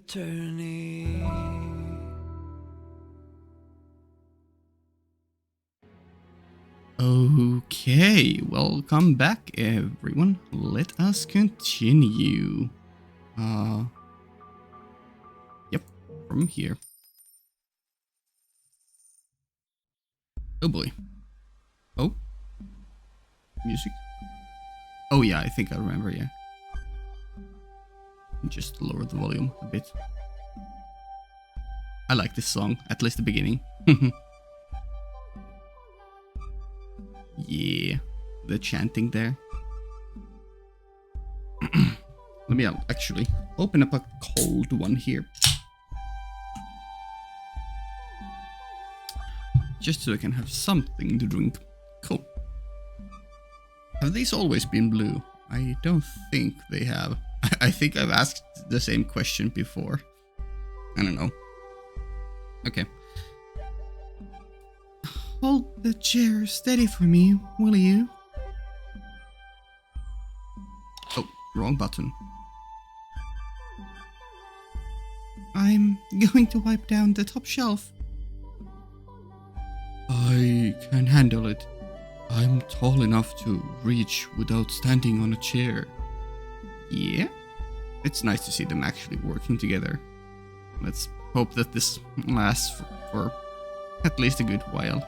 attorney. Okay, welcome back everyone. Let us continue. Yep, from here. Oh boy. Oh. Music. Oh yeah, I think I remember, yeah. Just lower the volume a bit. I like this song, at least the beginning. Yeah, the chanting there. Let me actually open up a cold one here. Just so I can have something to drink. Cool. Have these always been blue? I don't think they have. I think I've asked the same question before. I don't know. Okay. Hold the chair steady for me, will you? Oh, wrong button. I'm going to wipe down the top shelf. I can handle it. I'm tall enough to reach without standing on a chair. Yeah? It's nice to see them actually working together. Let's hope that this lasts for at least a good while.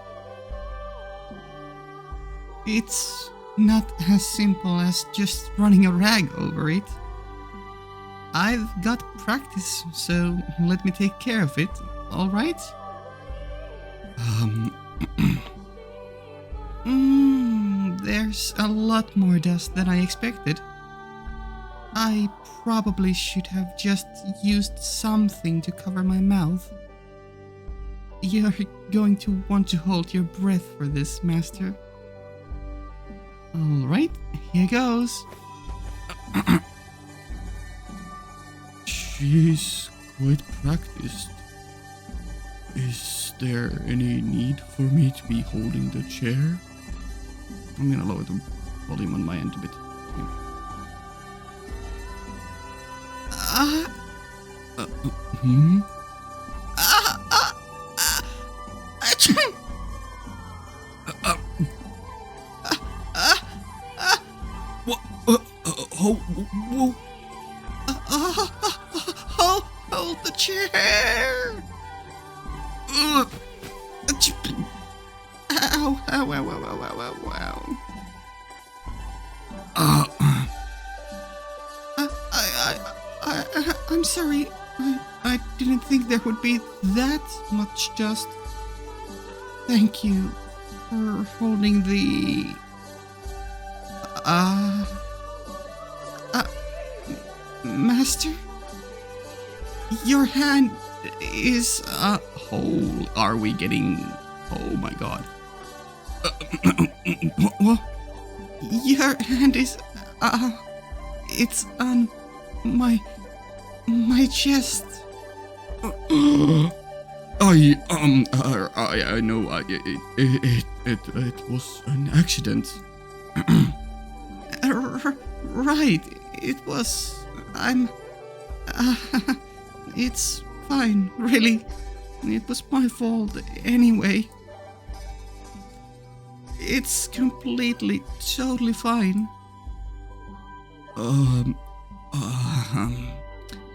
It's not as simple as just running a rag over it. I've got practice, so let me take care of it, alright? There's a lot more dust than I expected. I probably should have just used something to cover my mouth. You're going to want to hold your breath for this, Master. Alright, here goes. She's quite practiced. Is there any need for me to be holding the chair? I'm gonna lower the volume on my end a bit. Hold the chair! Ow, ow, ow, ow, ow, ow, ow. I'm sorry. I didn't think there would be that much dust. Thank you for holding the... Master? Your hand is... Oh, are we getting... Oh my god. What? Your hand is... It's on my chest. I know, it was an accident. Right, it was. It's fine, really. It was my fault anyway. It's completely, totally fine.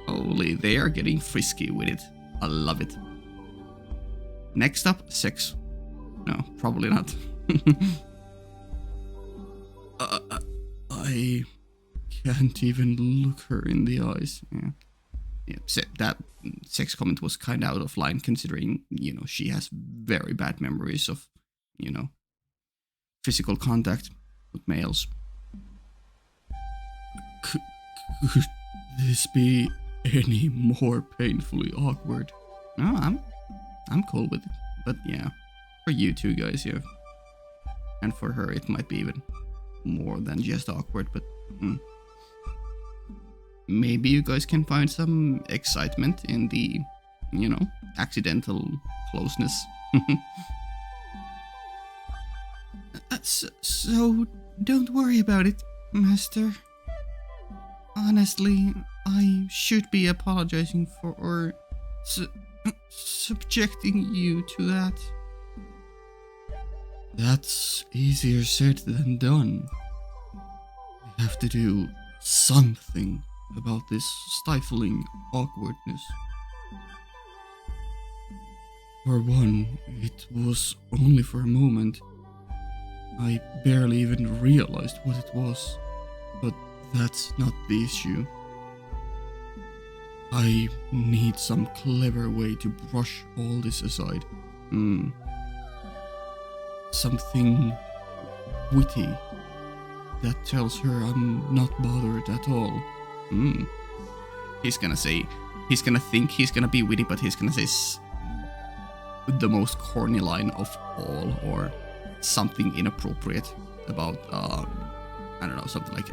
Holy, they are getting frisky with it. I love it. Next up, sex. No, probably not. I can't even look her in the eyes. Yeah, that sex comment was kind of out of line considering, she has very bad memories of, physical contact with males. Could this be any more painfully awkward? No, I'm cool with it. But yeah, for you two guys, yeah. And for her, it might be even more than just awkward, but maybe you guys can find some excitement in the, accidental closeness. So don't worry about it, Master. Honestly, I should be apologizing for su- subjecting you to that. That's easier said than done. I have to do something about this stifling awkwardness. For one, it was only for a moment. I barely even realized what it was, but that's not the issue. I need some clever way to brush all this aside. Something witty that tells her I'm not bothered at all. He's gonna think he's gonna be witty, but he's gonna say the most corny line of all, or something inappropriate about, I don't know, something like,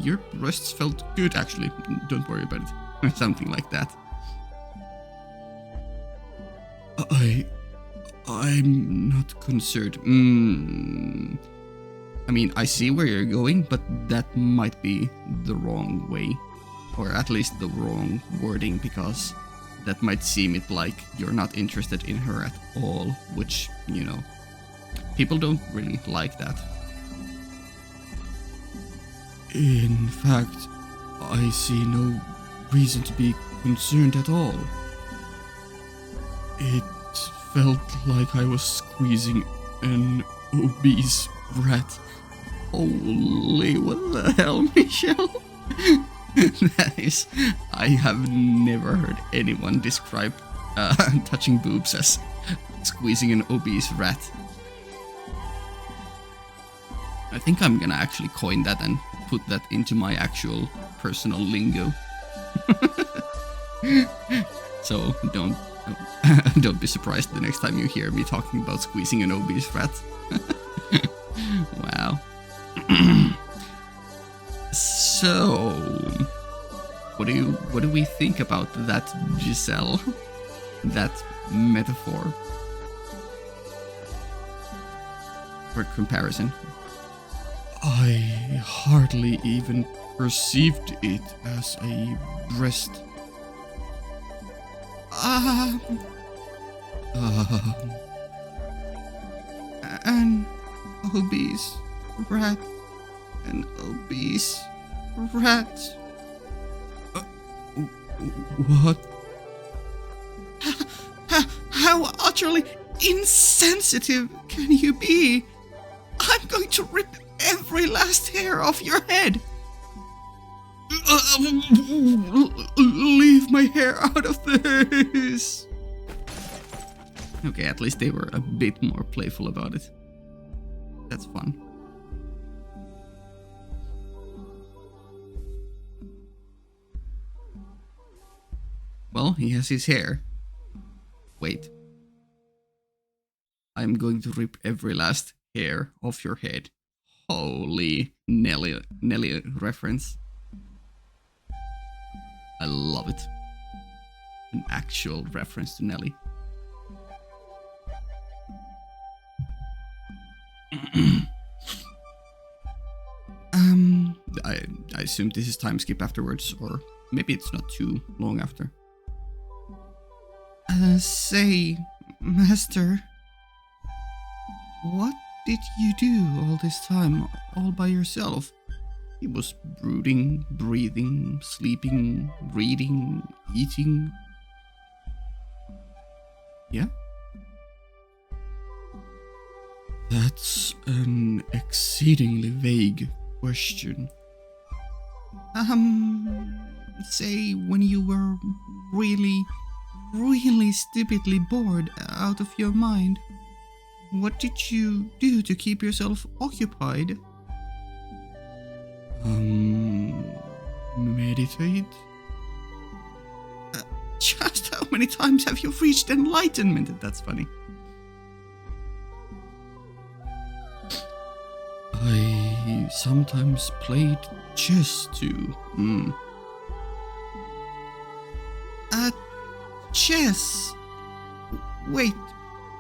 your breasts felt good actually, don't worry about it, something like that. I'm not concerned. I mean, I see where you're going, but that might be the wrong way, or at least the wrong wording, because that might seem it like you're not interested in her at all, which, you know, people don't really like that. In fact, I see no reason to be concerned at all. It felt like I was squeezing an obese rat. Holy, what the hell, Michelle? That is, I have never heard anyone describe touching boobs as squeezing an obese rat. I think I'm gonna actually coin that and put that into my actual personal lingo. So don't be surprised the next time you hear me talking about squeezing an obese rat. Wow. So, what do we think about that, Giselle? That metaphor for comparison? I hardly even perceived it as a breast. An obese rat. An obese rat. What? How utterly insensitive can you be? I'm going to rip every last hair off your head. Leave my hair out of this. Okay, at least they were a bit more playful about it. That's fun. Well, he has his hair. Wait. I'm going to rip every last hair off your head. Holy Nelly reference. I love it. An actual reference to Nelly. I assume this is time skip afterwards, or maybe it's not too long after. Say, Master, what did you do all this time, all by yourself? He was brooding, breathing, sleeping, reading, eating. Yeah? That's an exceedingly vague question. Say when you were really stupidly bored out of your mind. What did you do to keep yourself occupied? Meditate? Just how many times have you reached enlightenment? That's funny. I sometimes played chess too. Chess? Wait,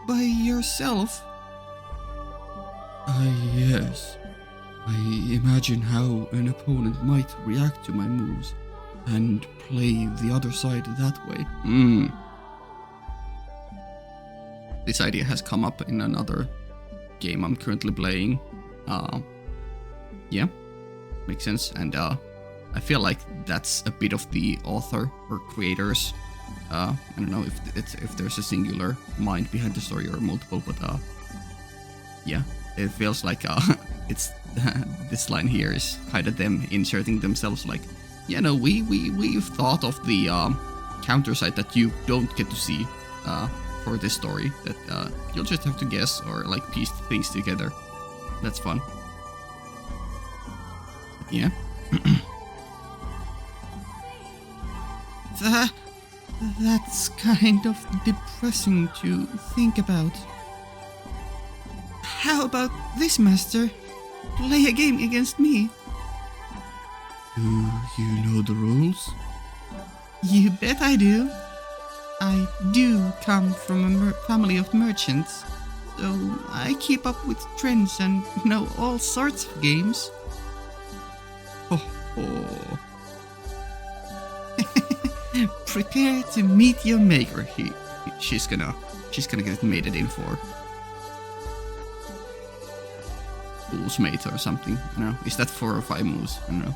by yourself? Yes. I imagine how an opponent might react to my moves, and play the other side that way. This idea has come up in another game I'm currently playing. Yeah, makes sense. And I feel like that's a bit of the author or creators. I don't know if there's a singular mind behind the story or multiple, but yeah, it feels like it's this line here is kind of them inserting themselves, like, yeah, no, we've thought of the counter side that you don't get to see for this story, that you'll just have to guess or like piece things together. That's fun. Yeah. That's kind of depressing to think about. How about this, Master? Play a game against me. Do you know the rules? You bet I do. I do come from a family of merchants, so I keep up with trends and know all sorts of games. Oh. Prepare to meet your maker. She's gonna get mated in for Fool's Mate or something. I don't know. Is that 4 or 5 moves? I don't know.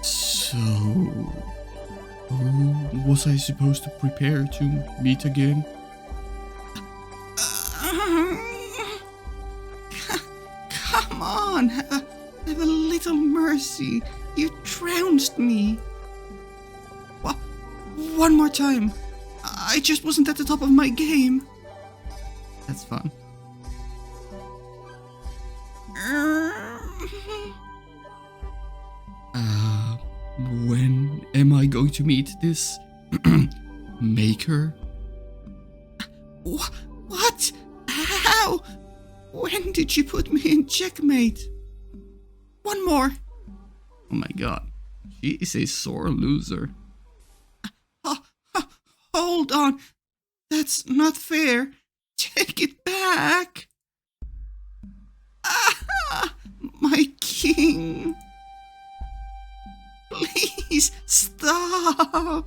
So, who was I supposed to prepare to meet again? Come on, have a little mercy. You trounced me. One more time. I just wasn't at the top of my game. That's fun. When am I going to meet this maker? What? How? When did you put me in checkmate? One more. Oh my god. She is a sore loser. Hold on. That's not fair. Take it back. My king. Please stop.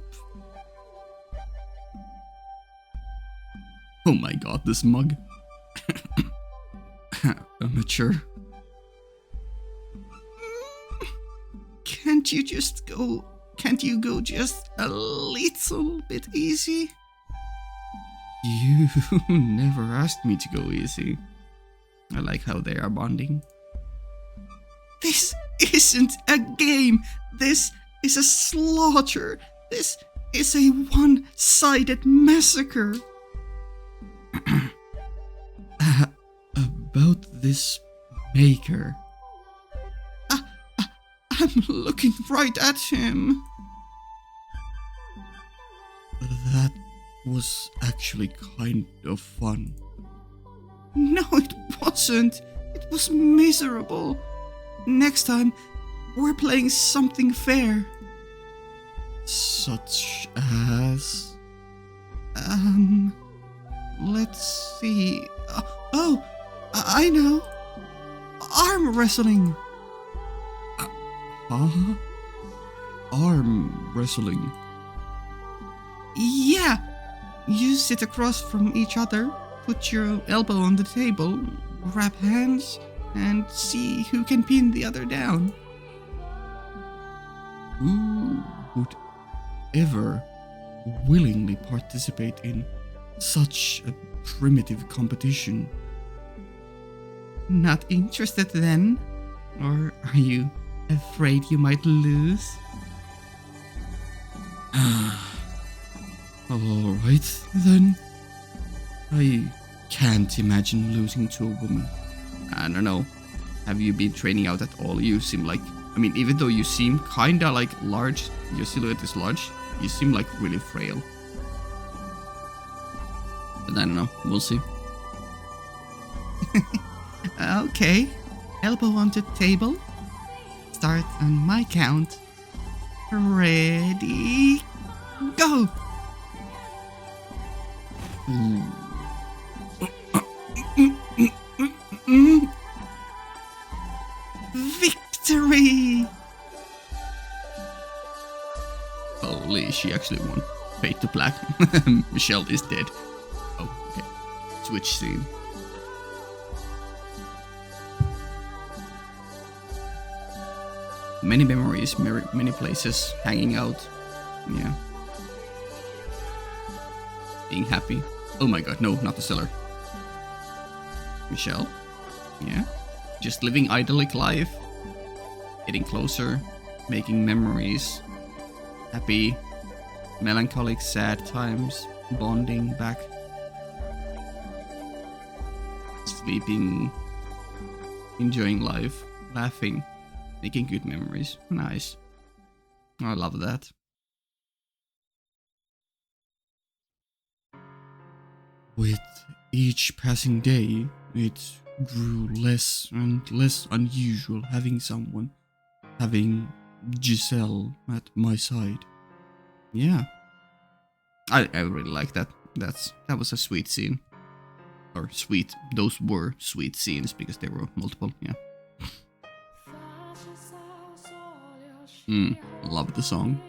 Oh my god, this mug. Amateur. Can't you go just a little bit easy? You never asked me to go easy. I like how they are bonding. This isn't a game. This is a slaughter. This is a one-sided massacre. About this maker. I'm looking right at him. That was actually kind of fun. No, it wasn't. It was miserable. Next time, we're playing something fair. Such as... let's see... Oh, I know. Arm wrestling. Huh? Arm wrestling? Yeah. You sit across from each other, put your elbow on the table, grab hands, and see who can pin the other down. Who would ever willingly participate in such a primitive competition? Not interested then? Or are you afraid you might lose? Alright then. I can't imagine losing to a woman. I don't know. Have you been training out at all? You seem like... I mean, even though you seem kinda like large, your silhouette is large, you seem like really frail. But I don't know. We'll see. Okay. Elbow onto table. Start on my count. Ready, go! Holy, she actually won. Fade to black. Michelle is dead. Oh, okay. Switch scene. Many memories, many places, hanging out. Yeah. Being happy. Oh my god, no, not the cellar. Michelle? Yeah. Just living idyllic life. Getting closer. Making memories. Happy. Melancholic, sad times. Bonding back. Sleeping. Enjoying life. Laughing. Making good memories. Nice. I love that. With each passing day, it grew less and less unusual having Giselle at my side. Yeah. I really like that. That was a sweet scene. Or sweet, those were sweet scenes because there were multiple, yeah. Love the song.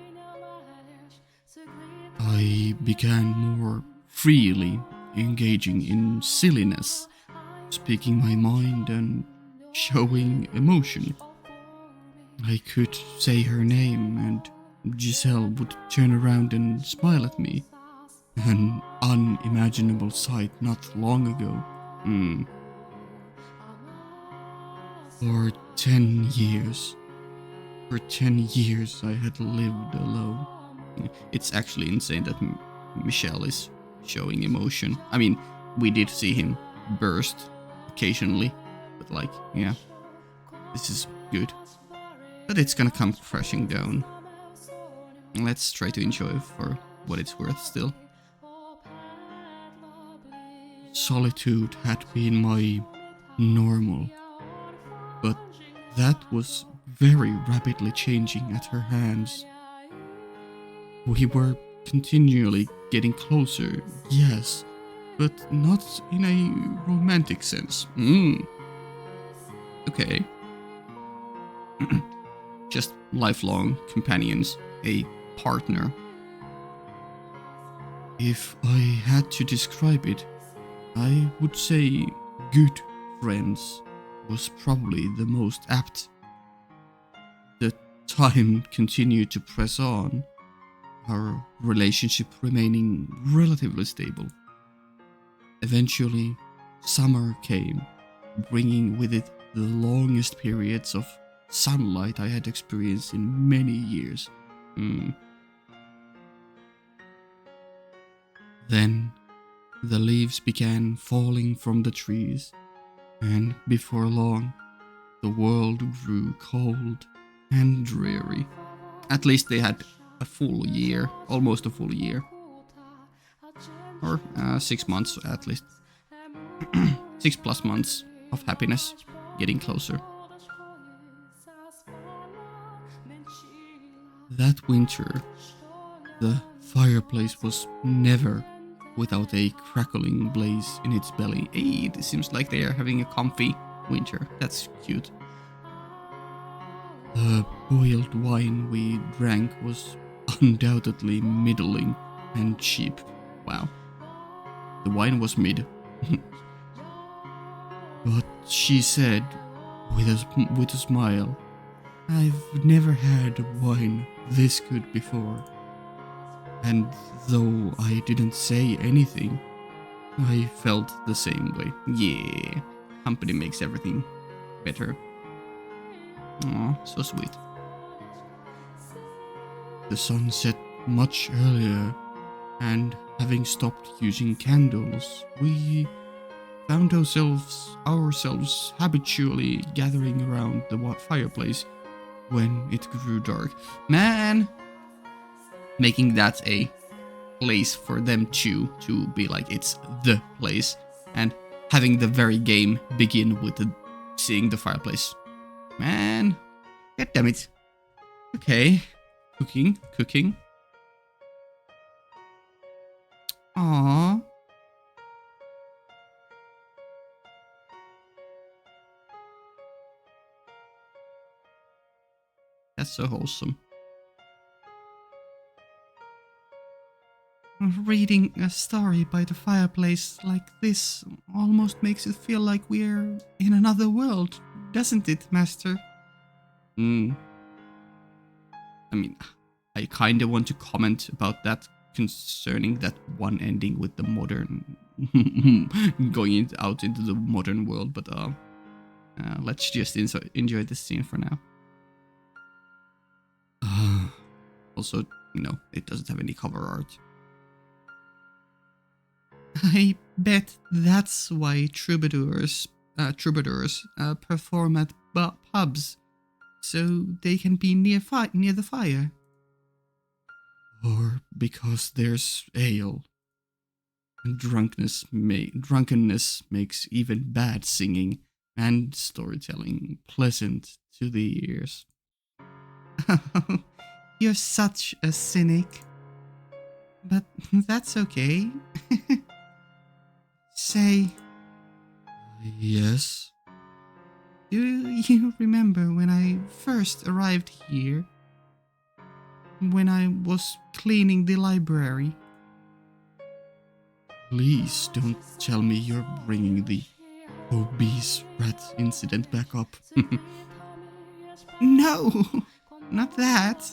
I began more freely engaging in silliness, speaking my mind and showing emotion. I could say her name and Giselle would turn around and smile at me. An unimaginable sight not long ago. For 10 years. For 10 years I had lived alone. It's actually insane that Michelle is showing emotion. I mean, we did see him burst occasionally, but like, yeah, this is good. But it's gonna come crashing down. Let's try to enjoy for what it's worth still. Solitude had been my normal, but that was very rapidly changing at her hands. We were continually getting closer, yes, but not in a romantic sense. Okay. Just lifelong companions, a partner. If I had to describe it, I would say good friends was probably the most apt. The time continued to press on, our relationship remaining relatively stable. Eventually, summer came, bringing with it the longest periods of sunlight I had experienced in many years. Then, the leaves began falling from the trees, and before long, the world grew cold and dreary. At least they had a full year, almost a full year. Or 6 months at least. 6+ months of happiness, getting closer. That winter, the fireplace was never without a crackling blaze in its belly. Hey, it seems like they are having a comfy winter. That's cute. The boiled wine we drank was undoubtedly middling and cheap. Wow. The wine was mid. But she said, with a smile, "I've never had wine this good before." And though I didn't say anything, I felt the same way. Yeah, company makes everything better. Aw, so sweet. The sun set much earlier, and having stopped using candles, we found ourselves habitually gathering around the fireplace when it grew dark. Man! Making that a place for them to be like it's the place, and having the very game begin with seeing the fireplace. Man, god damn it. Okay, cooking. Aww. That's so wholesome. Reading a story by the fireplace like this almost makes it feel like we're in another world, doesn't it, Master? Hmm. I mean, I kinda want to comment about that concerning that one ending with the modern going out into the modern world, but let's just enjoy this scene for now. Also, no, it doesn't have any cover art. I bet that's why troubadours perform at pubs, so they can be near the fire. Or because there's ale. Drunkenness makes even bad singing and storytelling pleasant to the ears. You're such a cynic. But that's okay. Say, yes? Do you remember when I first arrived here? When I was cleaning the library? Please don't tell me you're bringing the obese rat incident back up. No, not that.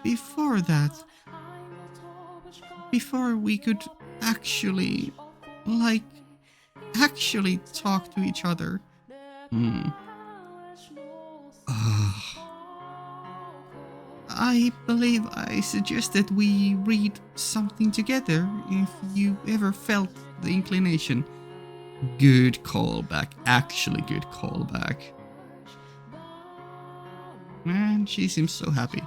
Before that. Before we could actually talk to each other. I believe I suggested we read something together if you ever felt the inclination. Good callback, actually good callback. And she seems so happy.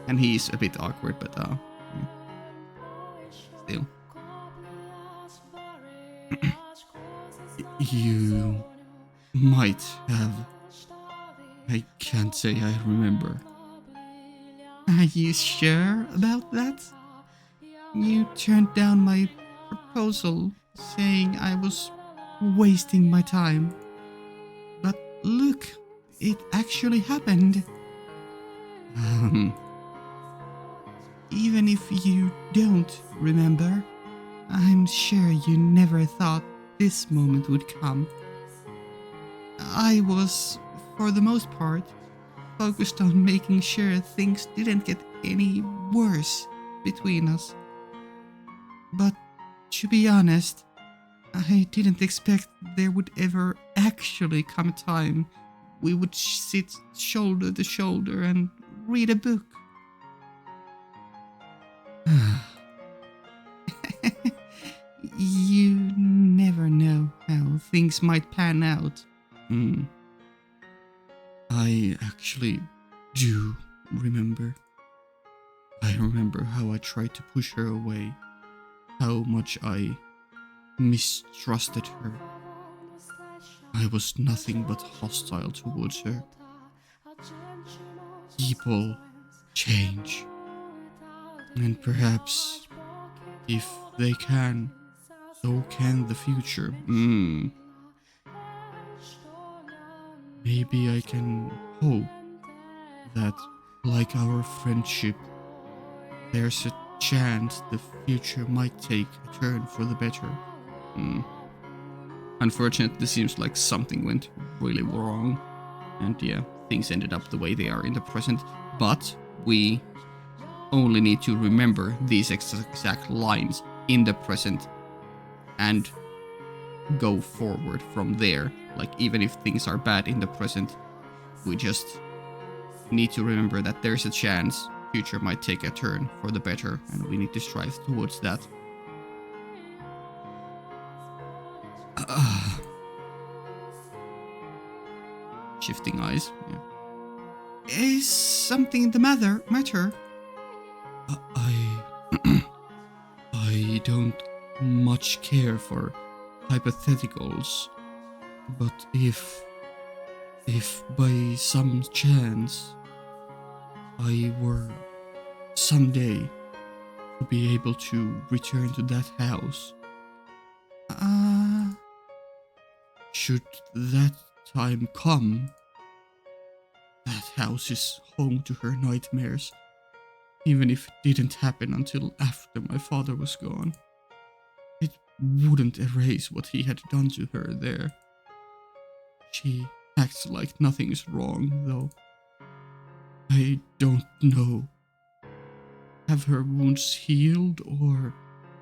And he's a bit awkward, but still. You might have. I can't say I remember. Are you sure about that? You turned down my proposal, saying I was wasting my time. But look, it actually happened. Even if you don't remember, I'm sure you never thought this moment would come. I was, for the most part, focused on making sure things didn't get any worse between us. But to be honest, I didn't expect there would ever actually come a time we would sit shoulder to shoulder and read a book. You never know how things might pan out. I actually do remember. I remember how I tried to push her away, how much I mistrusted her. I was nothing but hostile towards her. People change. And perhaps, if they can, so can the future. Maybe I can hope that, like our friendship, there's a chance the future might take a turn for the better. Unfortunately, it seems like something went really wrong. And yeah, things ended up the way they are in the present. But we only need to remember these exact lines in the present and go forward from there. Like, even if things are bad in the present, we just need to remember that there's a chance future might take a turn for the better, and we need to strive towards that. Shifting eyes. Yeah. Is something the matter? I don't much care for hypotheticals, but if by some chance I were someday to be able to return to that house, should that time come, that house is home to her nightmares. even if it didn't happen until after my father was gone. It wouldn't erase what he had done to her there. She acts like nothing's wrong, though. I don't know. Have her wounds healed, or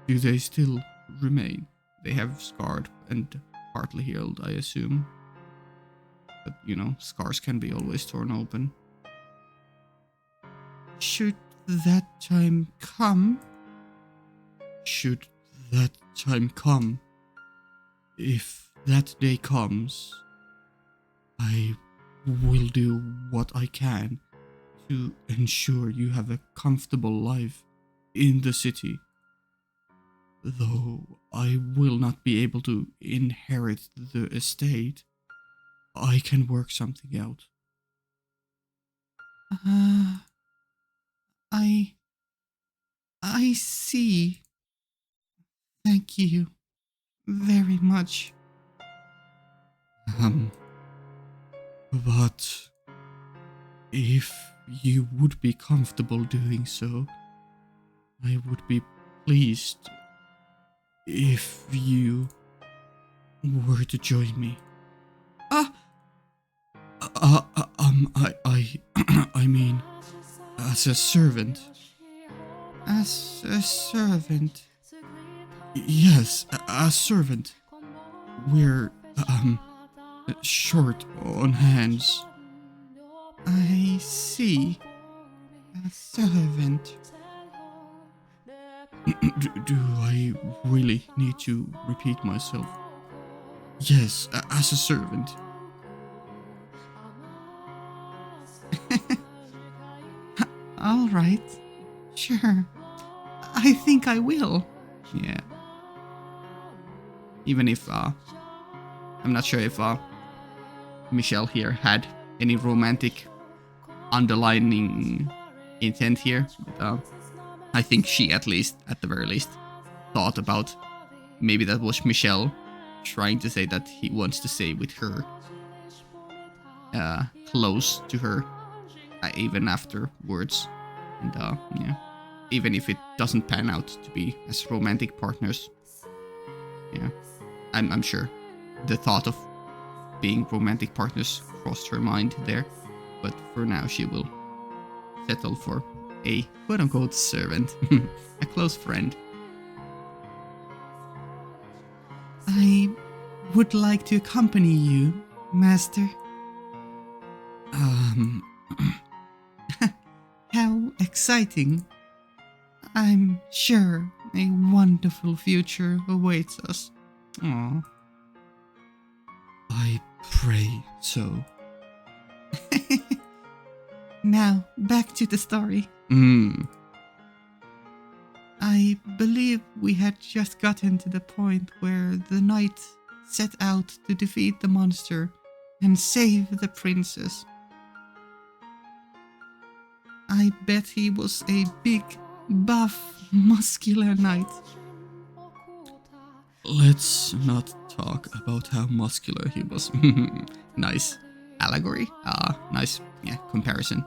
do they still remain? They have scarred and partly healed, I assume. But, scars can be always torn open. Should that time come? Should that time come? If that day comes, I will do what I can to ensure you have a comfortable life in the city. Though I will not be able to inherit the estate, I can work something out. I see. Thank you very much. But if you would be comfortable doing so, I would be pleased if you were to join me. I mean, as a servant. As a servant? Yes, a servant. We're, short on hands. I see. A servant. Do I really need to repeat myself? Yes, as a servant. All right. Sure. I think I will. Yeah. Even if, I'm not sure if, Michelle here had any romantic underlining intent here. But, I think she at the very least, thought about maybe that was Michelle trying to say that he wants to stay with her. Close to her. Even afterwards. And, yeah. Even if it doesn't pan out to be as romantic partners. Yeah. I'm sure the thought of being romantic partners crossed her mind there. But for now she will settle for a quote-unquote servant. A close friend. I would like to accompany you, Master. How exciting. I'm sure a wonderful future awaits us. Aww. I pray so. Now, back to the story. I believe we had just gotten to the point where the knight set out to defeat the monster and save the princess. I bet he was a big, buff, muscular knight. Let's not talk about how muscular he was. Nice allegory. Nice, comparison.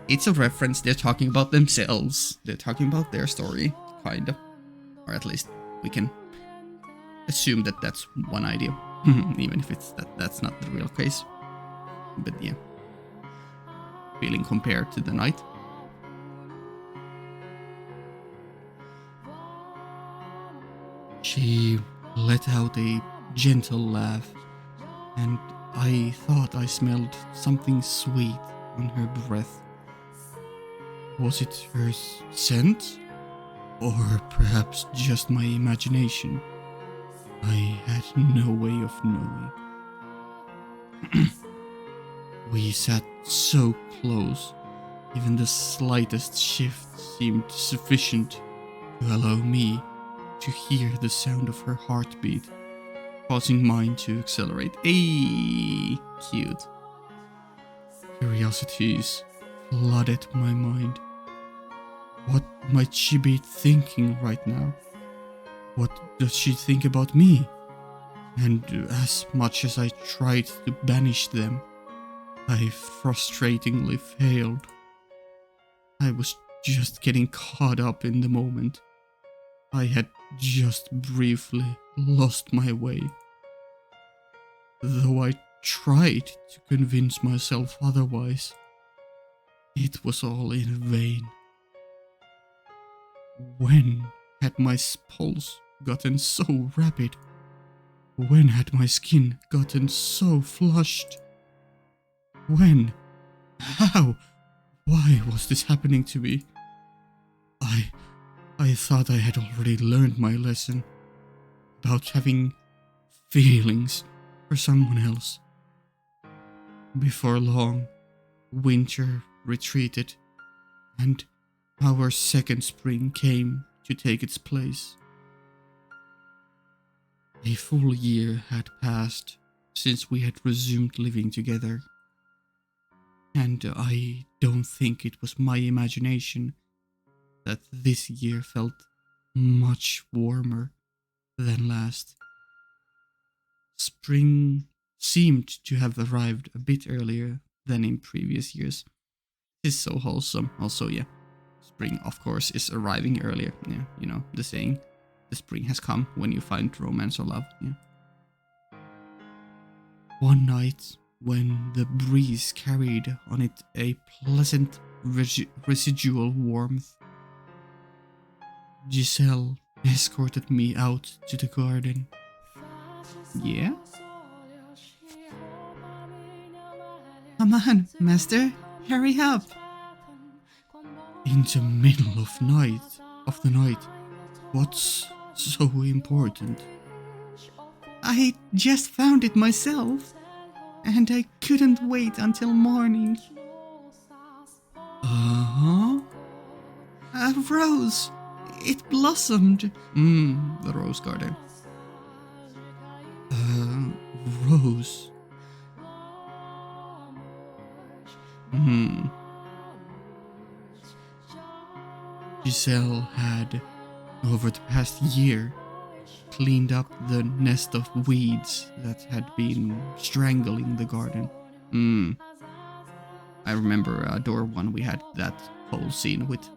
It's a reference. They're talking about themselves. They're talking about their story, kind of. Or at least we can assume that that's one idea. Even if that's not the real case. But yeah. Feeling compared to the knight. She let out a gentle laugh, and I thought I smelled something sweet on her breath. Was it her scent? Or perhaps just my imagination? I had no way of knowing. We sat so close, even the slightest shift seemed sufficient to allow me to hear the sound of her heartbeat, causing mine to accelerate. Ayy, cute. Curiosities flooded my mind. What might she be thinking right now? What does she think about me? And as much as I tried to banish them, I frustratingly failed. I was just getting caught up in the moment. I had just briefly lost my way. Though I tried to convince myself otherwise, it was all in vain. When had my pulse gotten so rapid? When had my skin gotten so flushed? When? How? Why was this happening to me? I thought I had already learned my lesson about having feelings for someone else. Before long, winter retreated, and our second spring came to take its place. A full year had passed since we had resumed living together, and I don't think it was my imagination that this year felt much warmer than last. Spring seemed to have arrived a bit earlier than in previous years. It's so wholesome. Also, yeah, spring, of course, is arriving earlier. Yeah, you know, the saying, the spring has come when you find romance or love. Yeah. One night, when the breeze carried on it a pleasant residual warmth, Giselle escorted me out to the garden. Yeah? Come on, master, hurry up. In the middle of the night, what's so important? I just found it myself, and I couldn't wait until morning. A rose! It blossomed! The rose garden. Rose. Giselle had, over the past year, cleaned up the nest of weeds that had been strangling the garden. I remember door one we had that whole scene with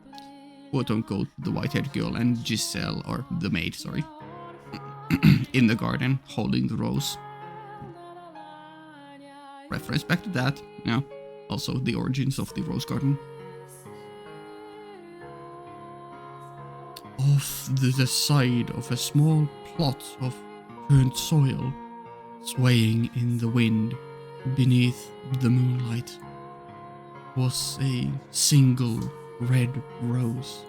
quote-unquote the white-haired girl and Giselle, or the maid, sorry, in the garden holding the rose. Reference back to that, yeah. Also the origins of the rose garden. Off the side of a small plot of burnt soil, swaying in the wind beneath the moonlight, was a single red rose.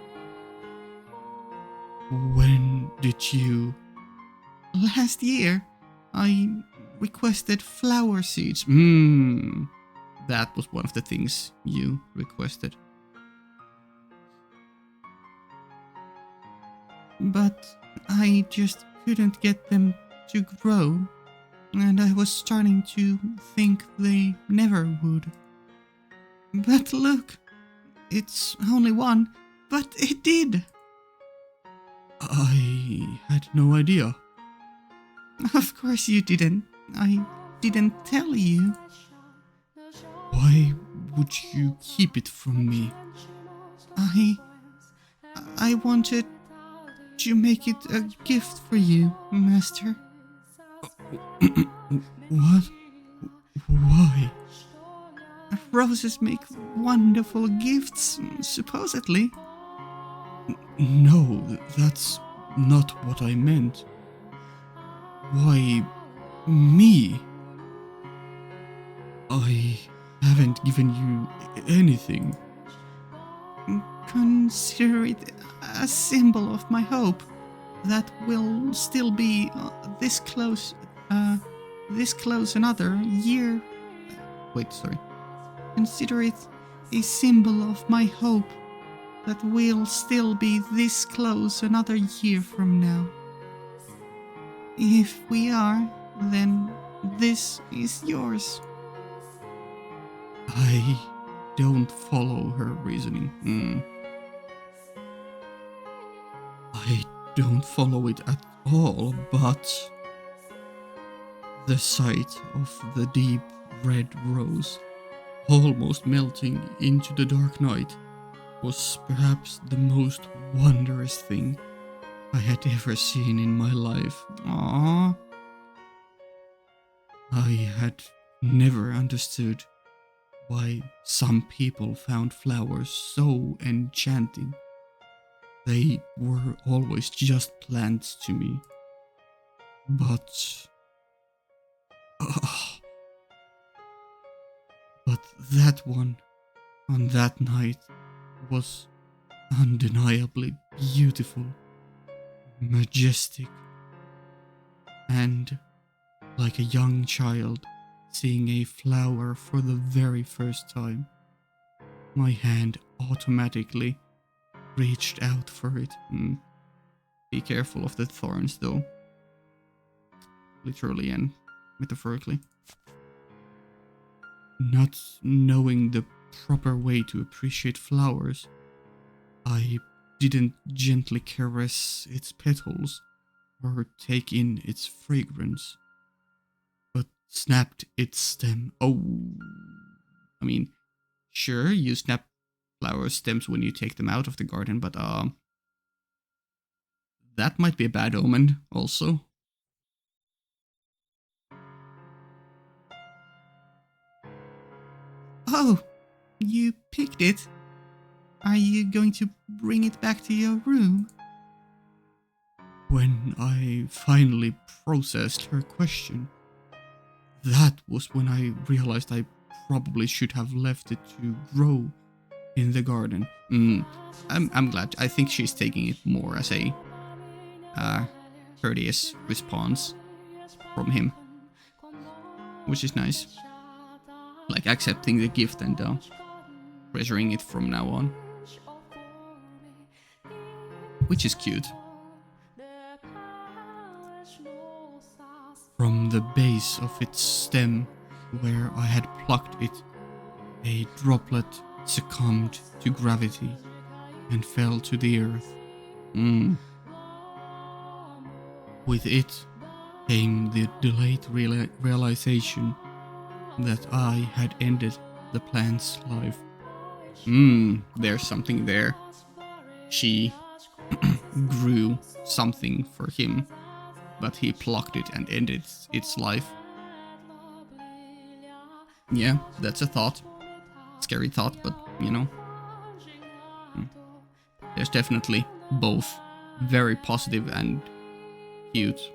When did you? Last year, I requested flower seeds. That was one of the things you requested. But I just couldn't get them to grow, and I was starting to think they never would. But look, it's only one, but it did. I had no idea. Of course you didn't. I didn't tell you. Why would you keep it from me? I wanted to make it a gift for you, Master. What? Why? Roses make wonderful gifts, supposedly. No, that's not what I meant. Why me? I haven't given you anything. Consider it a symbol of my hope that we'll still be this close another year. Wait, sorry. Consider it a symbol of my hope that we'll still be this close another year from now. If we are, then this is yours. I don't follow her reasoning. I don't follow it at all, but the sight of the deep red rose almost melting into the dark night was perhaps the most wondrous thing I had ever seen in my life. Aww. I had never understood why some people found flowers so enchanting. They were always just plants to me. But... but that one, on that night, was undeniably beautiful, majestic, and like a young child seeing a flower for the very first time. My hand automatically reached out for it. Be careful of the thorns though. Literally and metaphorically. Not knowing the proper way to appreciate flowers, I didn't gently caress its petals or take in its fragrance, but snapped its stem. Oh, I mean, sure, you snap flower stems when you take them out of the garden, but that might be a bad omen also. Oh, you picked it. Are you going to bring it back to your room? When I finally processed her question, that was when I realized I probably should have left it to grow in the garden. I'm glad. I think she's taking it more as a courteous response from him, which is nice. Like accepting the gift and treasuring it from now on, which is cute. From the base of its stem, where I had plucked it, a droplet succumbed to gravity and fell to the earth. With it came the delayed realization that I had ended the plant's life. There's something there. She grew something for him, but he plucked it and ended its life. Yeah, that's a thought. Scary thought, but you know. There's definitely both very positive and cute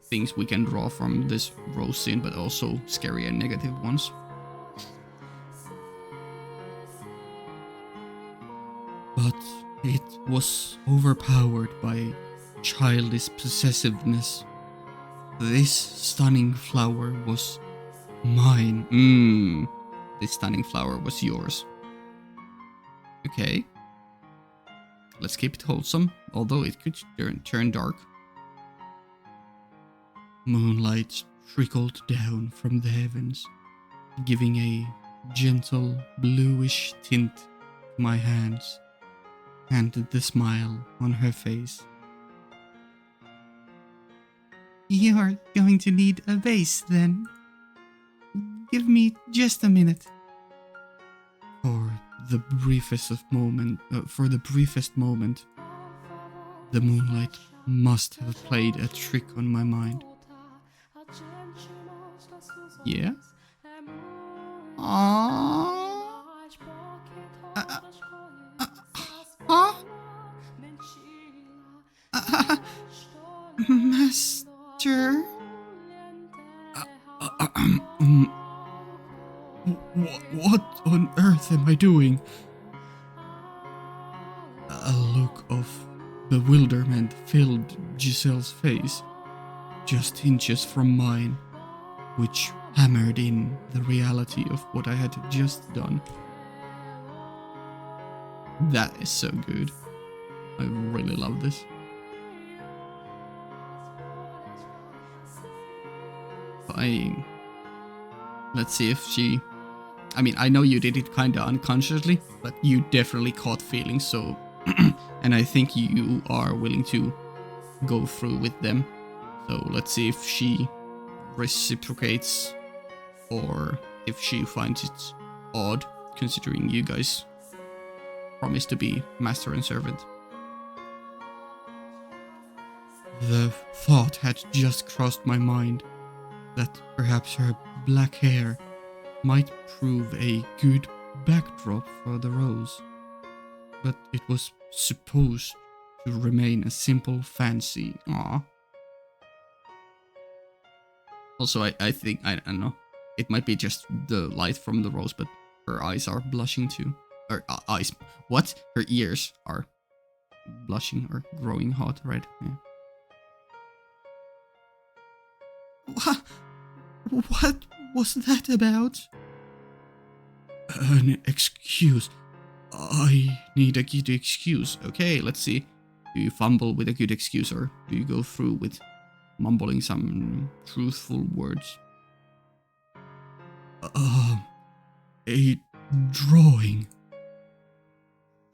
things we can draw from this rose scene, but also scary and negative ones. But it was overpowered by childish possessiveness. This stunning flower was mine. This stunning flower was yours. Okay. Let's keep it wholesome, although it could turn dark. Moonlight trickled down from the heavens, giving a gentle bluish tint to my hands and the smile on her face. You're going to need a vase then. Give me just a minute. For the briefest moment, the moonlight must have played a trick on my mind. Yeah? Master? What on earth am I doing? A look of bewilderment filled Giselle's face, just inches from mine, which hammered in the reality of what I had just done. That is so good. I really love this. Fine. Let's see if she... I mean, I know you did it kinda unconsciously, but you definitely caught feelings, so... and I think you are willing to go through with them. So let's see if she reciprocates, or if she finds it odd, considering you guys promise to be master and servant. The thought had just crossed my mind that perhaps her black hair might prove a good backdrop for the rose, but it was supposed to remain a simple fancy. Aww. Also, I think, I don't know, it might be just the light from the rose, but her eyes are blushing too. Her eyes, what? Her ears are blushing or growing hot, right? Yeah. What was that about? An excuse. I need a good excuse. Okay, let's see. Do you fumble with a good excuse, or do you go through with mumbling some truthful words? A drawing.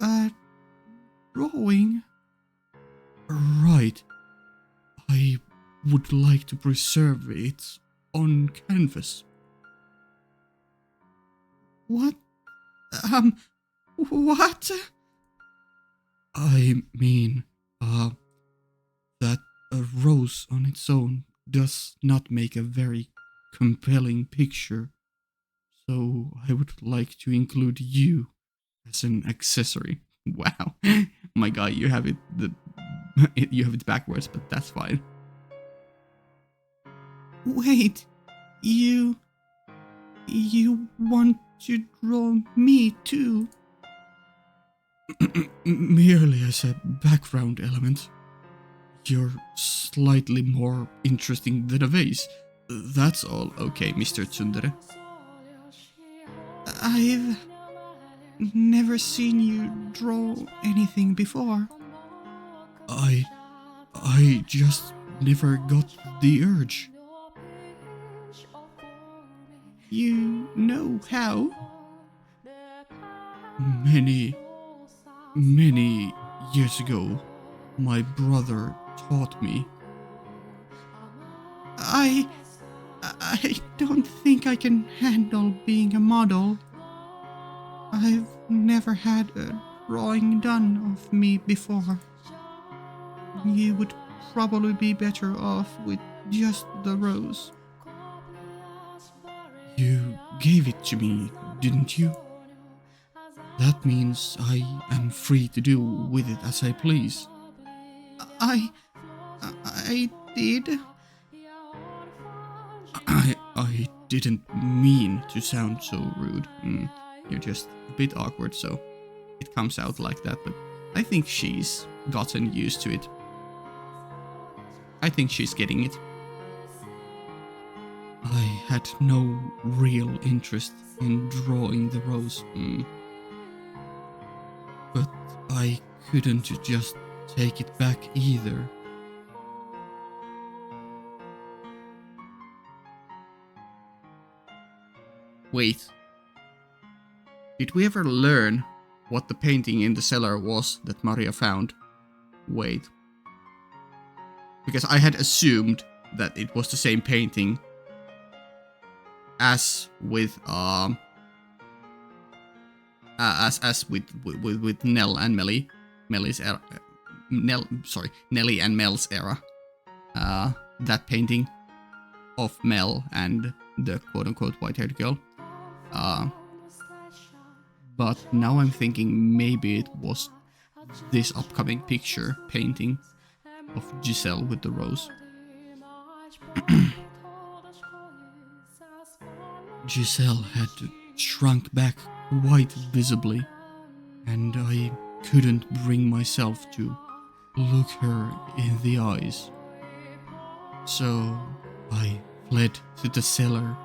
A drawing? Right. I would like to preserve it on canvas. What? What? I mean, that a rose on its own does not make a very compelling picture, so I would like to include you as an accessory. Wow, my God, you have it you have it backwards, but that's fine. Wait, you want to draw me too? Merely as a background element. You're slightly more interesting than a vase. That's all. Okay, Mr. Tsundere. I've never seen you draw anything before. I just never got the urge. You know how? Many years ago, my brother taught me. I don't think I can handle being a model. I've never had a drawing done of me before. You would probably be better off with just the rose. You gave it to me, didn't you? That means I am free to do with it as I please. I did. I didn't mean to sound so rude. You're just a bit awkward, so it comes out like that, but I think she's gotten used to it. I think she's getting it. I had no real interest in drawing the rose. But I couldn't just take it back either. Wait. Did we ever learn what the painting in the cellar was that Maria found? Wait. Because I had assumed that it was the same painting as with with Nell and Melly's era, Nelly and Mel's era. That painting of Mel and the quote-unquote white-haired girl. But now I'm thinking maybe it was this upcoming picture painting of Giselle with the rose. Giselle had shrunk back quite visibly, and I couldn't bring myself to look her in the eyes. So I fled to the cellar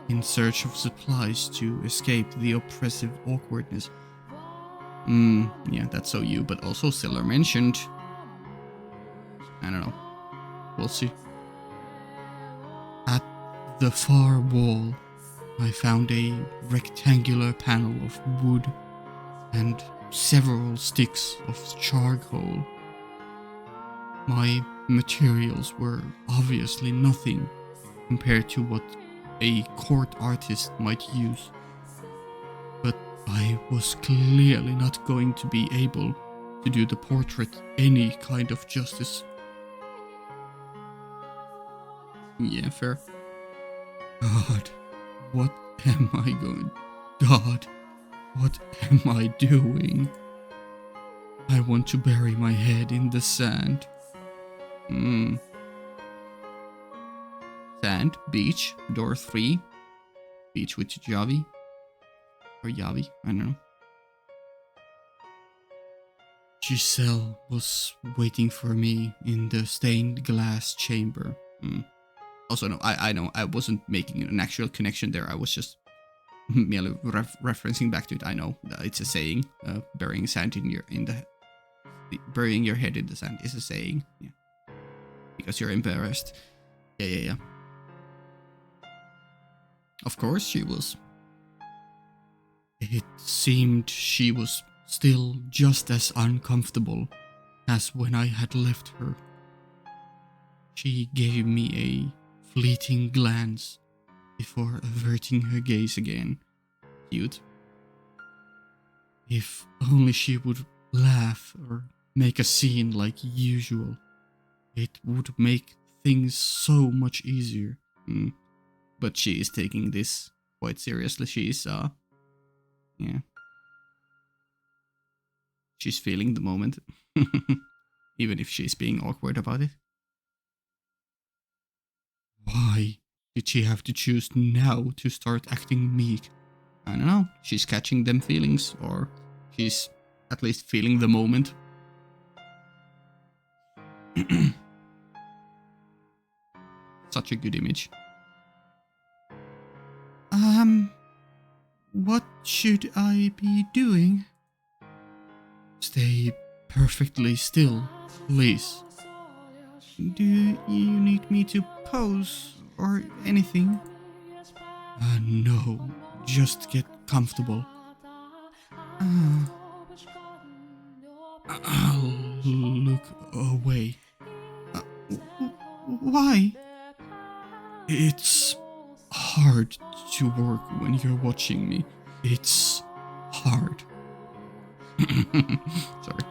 in search of supplies to escape the oppressive awkwardness. Yeah, that's so you, but also cellar mentioned. I don't know. We'll see. At the far wall, I found a rectangular panel of wood and several sticks of charcoal. My materials were obviously nothing compared to what a court artist might use, but I was clearly not going to be able to do the portrait any kind of justice. Yeah, fair. God, what am I going? God, what am I doing? I want to bury my head in the sand. Sand, beach, door 3. Beach with Javi. Or Yavi, I don't know. Giselle was waiting for me in the stained glass chamber. Also, no, I know I wasn't making an actual connection there. I was just merely referencing back to it. I know it's a saying. Burying your head in the sand is a saying. Yeah, because you're embarrassed. Yeah. Of course she was. It seemed she was still just as uncomfortable as when I had left her. She gave me a fleeting glance before averting her gaze again. Cute. If only she would laugh or make a scene like usual, it would make things so much easier. But she is taking this quite seriously. She's she's feeling the moment. Even if she's being awkward about it. Why did she have to choose now to start acting meek? I don't know. She's catching them feelings, or she's at least feeling the moment. Such a good image. What should I be doing? Stay perfectly still, please. Do you need me to pose or anything? No, just get comfortable. I'll look away. Why? It's hard to work when you're watching me. It's hard. Sorry.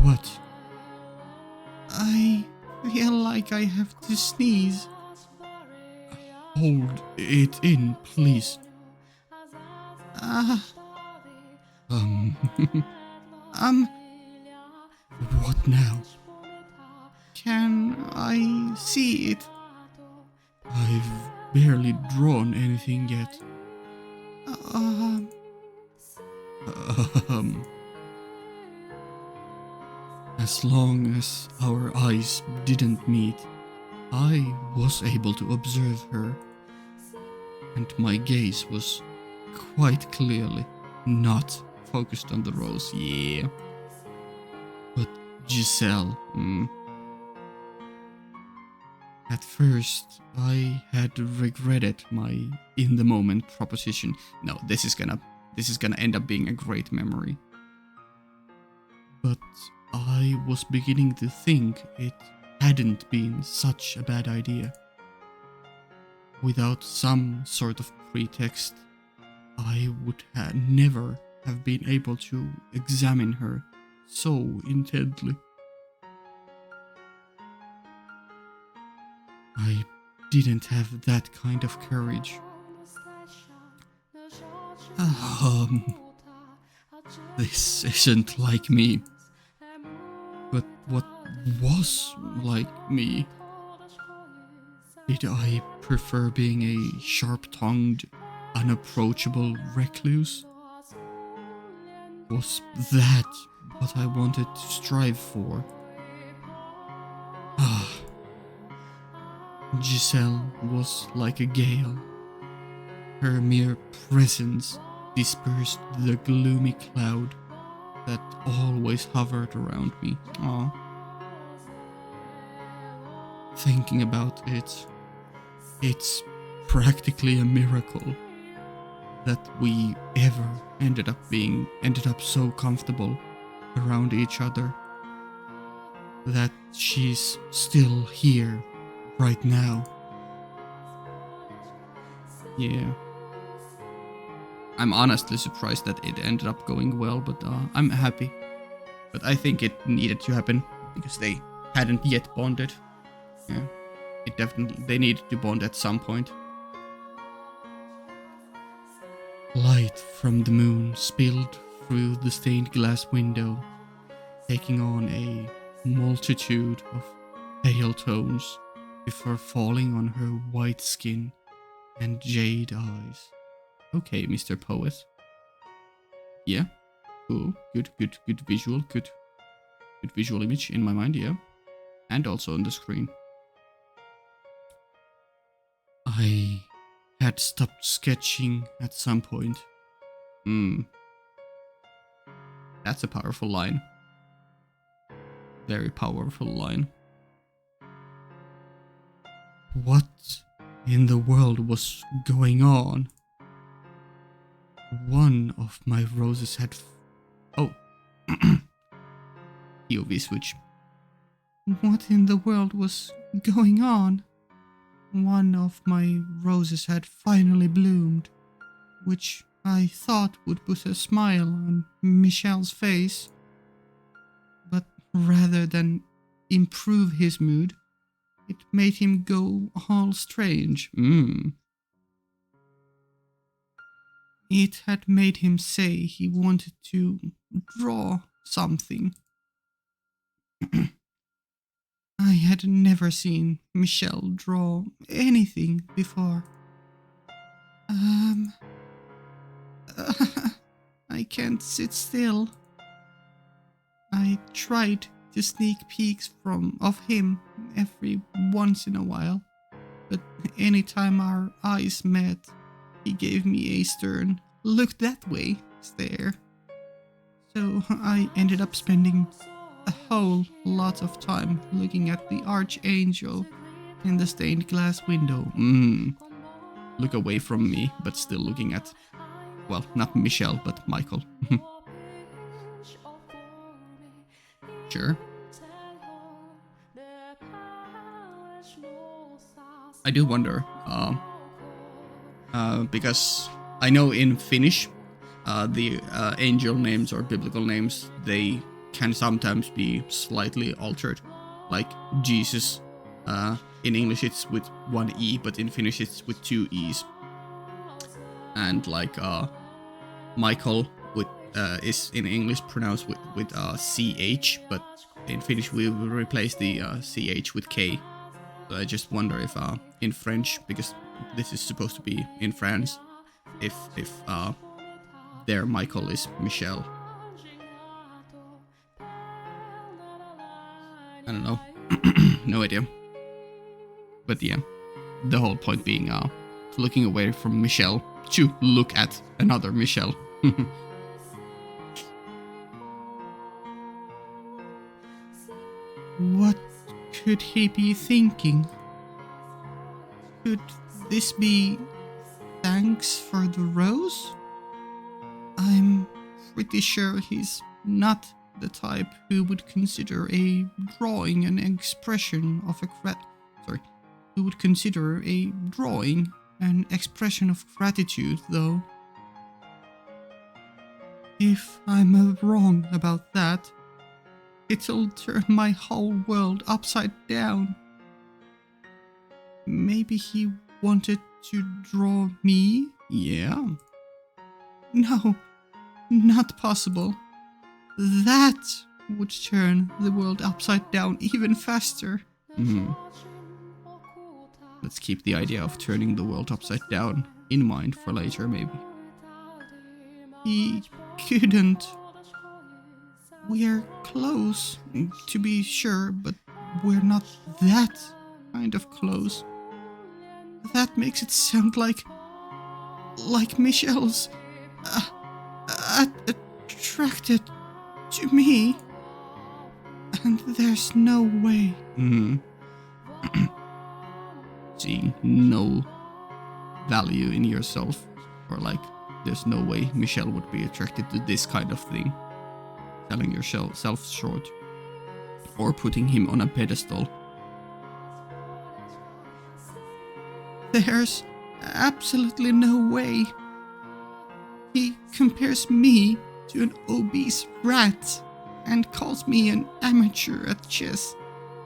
What? I feel like I have to sneeze. Hold it in, please. What now? Can I see it? I've barely drawn anything yet. As long as our eyes didn't meet, I was able to observe her, and my gaze was quite clearly not focused on the rose, yeah. But Giselle, At first, I had regretted my in-the-moment proposition. No, this is gonna end up being a great memory. But I was beginning to think it hadn't been such a bad idea. Without some sort of pretext, I would never have been able to examine her so intently. I didn't have that kind of courage. This isn't like me. But what was like me? Did I prefer being a sharp-tongued, unapproachable recluse? Was that what I wanted to strive for? Giselle was like a gale. Her mere presence dispersed the gloomy cloud that always hovered around me. Thinking about it, it's practically a miracle that we ever ended up so comfortable around each other that she's still here right now. Yeah. I'm honestly surprised that it ended up going well, but I'm happy. But I think it needed to happen because they hadn't yet bonded. Yeah. They needed to bond at some point. Light from the moon spilled through the stained glass window, taking on a multitude of pale tones before falling on her white skin and jade eyes. Okay, Mr. Poet. Yeah. Cool. Good visual. Good visual image in my mind, yeah. And also on the screen. I had stopped sketching at some point. That's a powerful line. Very powerful line. What in the world was going on? One of my roses had... Oh. POV switch. What in the world was going on? One of my roses had finally bloomed, which I thought would put a smile on Michel's face. But rather than improve his mood, it made him go all strange. It had made him say he wanted to draw something. I had never seen Michel draw anything before. I can't sit still. I tried to sneak peeks of him every once in a while, but anytime our eyes met, he gave me a stern, "Look that way" stare. So I ended up spending a whole lot of time looking at the archangel in the stained glass window. Look away from me, but still looking at, well, not Michel, but Michael. Sure. I do wonder, because I know in Finnish, the angel names or biblical names, they can sometimes be slightly altered. Like Jesus, in English it's with one E, but in Finnish it's with two E's. And like Michael is in English pronounced with CH, but in Finnish we will replace the CH with K. So I just wonder if in French, because this is supposed to be in France, if their Michael is Michel. I don't know. No idea. But yeah, the whole point being looking away from Michel to look at another Michel. What could he be thinking? Could this be thanks for the rose? I'm pretty sure he's not the type who would consider a drawing an expression of gratitude, though. If I'm wrong about that, it'll turn my whole world upside down. Maybe he wanted to draw me? Yeah. No, not possible. That would turn the world upside down even faster. Let's keep the idea of turning the world upside down in mind for later, maybe. He couldn't. We're close, to be sure, but we're not that kind of close. That makes it sound like Michel's attracted to me, and there's no way. Seeing no value in yourself, or like there's no way Michel would be attracted to this kind of thing. Selling yourself short. or putting him on a pedestal. There's absolutely no way. He compares me to an obese rat and calls me an amateur at chess,